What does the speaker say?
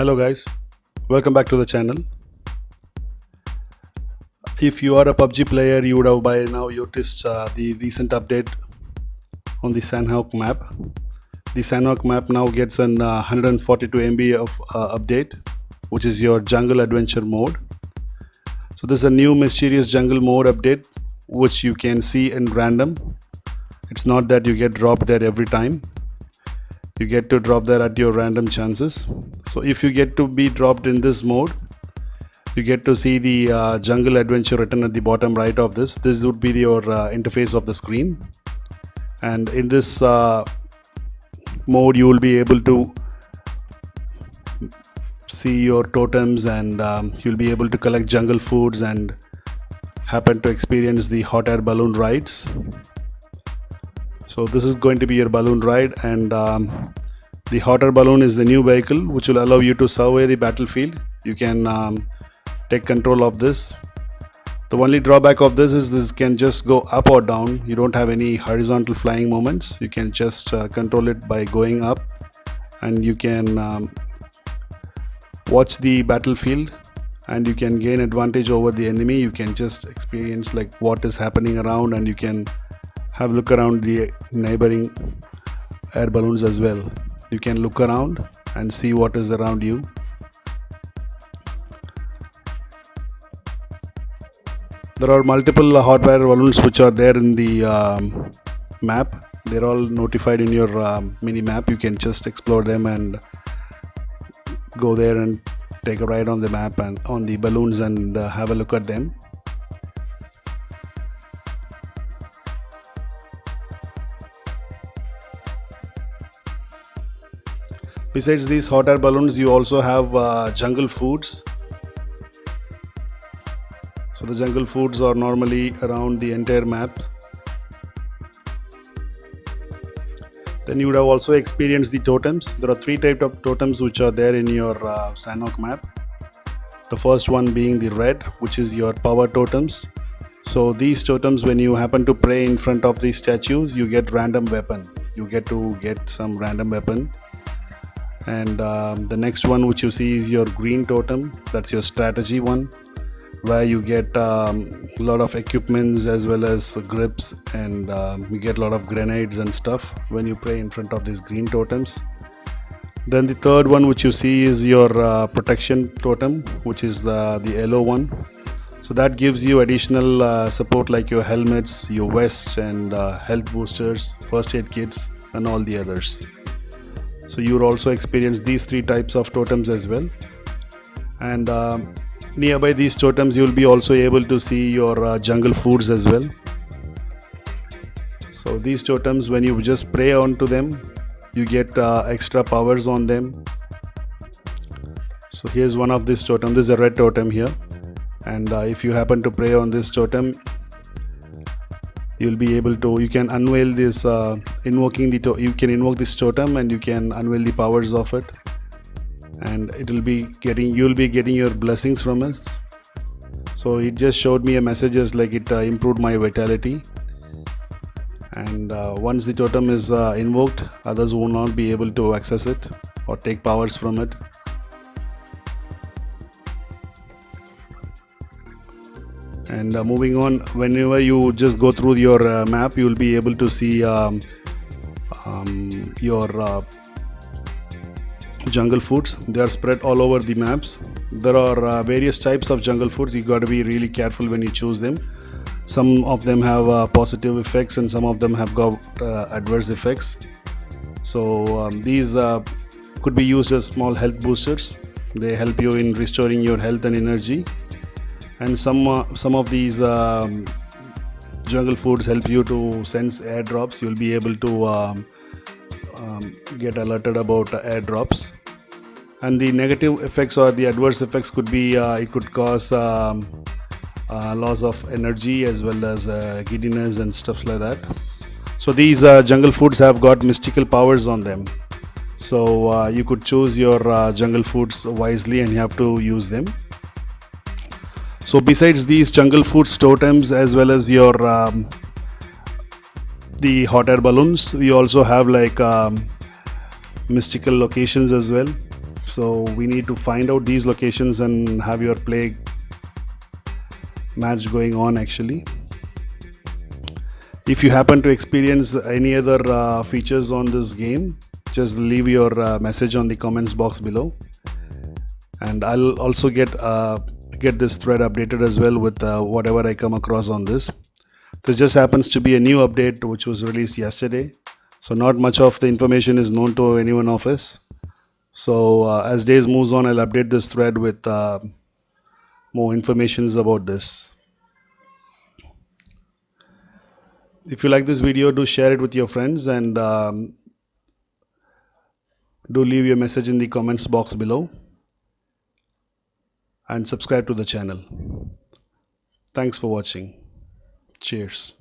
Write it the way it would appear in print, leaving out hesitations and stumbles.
Hello guys, welcome back to the channel. If you are a PUBG player, you would have by now noticed the recent update on the Sanhok map. The Sanhok map now gets an 142 MB of update, which is your jungle adventure mode. So this is a new mysterious jungle mode update, which you can see in random. It's not that you get dropped there every time. You get to drop there at your random chances. So if you get to be dropped in this mode, you get to see the jungle adventure written at the bottom right of this. This would be your interface of the screen, and in this mode you will be able to see your totems, and you'll be able to collect jungle foods and happen to experience the hot air balloon rides. So this is going to be your balloon ride, and the hot air balloon is the new vehicle which will allow you to survey the battlefield. You can take control of this. The only drawback of this is this can just go up or down. You don't have any horizontal flying movements. You can just control it by going up, and you can watch the battlefield, and you can gain advantage over the enemy. You can just experience like what is happening around, and you can have a look around the neighboring air balloons as well. You can look around and see what is around you. There are multiple hot air balloons which are there in the map. They're all notified in your mini map. You can just explore them and go there and take a ride on the map and on the balloons and have a look at them. Besides these hot air balloons, you also have jungle foods. So the jungle foods are normally around the entire map. Then you would have also experienced the totems. There are three types of totems which are there in your Sanhok map. The first one being the red, which is your power totems. So these totems, when you happen to pray in front of these statues, you get random weapon. You get to get some random weapon. And the next one which you see is your green totem. That's your strategy one, where you get a lot of equipments as well as grips, and you get a lot of grenades and stuff when you pray in front of these green totems. Then the third one which you see is your protection totem, which is the yellow one. So that gives you additional support like your helmets, your vests, and health boosters, first aid kits, and all the others. So you will also experience these three types of totems as well. And nearby these totems, you will be also able to see your jungle foods as well. So these totems, when you just pray onto them, you get extra powers on them. So here's one of this totem. This is a red totem here, and if you happen to pray on this totem, you'll be able to, you can unveil this you can invoke this totem, and you can unveil the powers of it, and you'll be getting your blessings from it. So it just showed me a message as like it improved my vitality, and once the totem is invoked, others will not be able to access it or take powers from it. And moving on, whenever you just go through your map, you will be able to see your jungle foods. They are spread all over the maps. There are various types of jungle foods. You got to be really careful when you choose them. Some of them have positive effects, and some of them have got adverse effects. So these could be used as small health boosters. They help you in restoring your health and energy. And some of these jungle foods help you to sense airdrops. You'll be able to get alerted about airdrops. And the negative effects or the adverse effects could be it could cause loss of energy as well as giddiness and stuff like that. So these jungle foods have got mystical powers on them. So you could choose your jungle foods wisely, and you have to use them. So besides these jungle foods totems as well as your the hot air balloons, we also have like mystical locations as well. So we need to find out these locations and have your play match going on actually. If you happen to experience any other features on this game, just leave your message on the comments box below, and I'll also get this thread updated as well with whatever I come across on this. This just happens to be a new update which was released yesterday, so not much of the information is known to anyone of us. So as days moves on, I'll update this thread with more informations about this. If you like this video, do share it with your friends, and do leave your message in the comments box below, and subscribe to the channel. Thanks for watching. Cheers.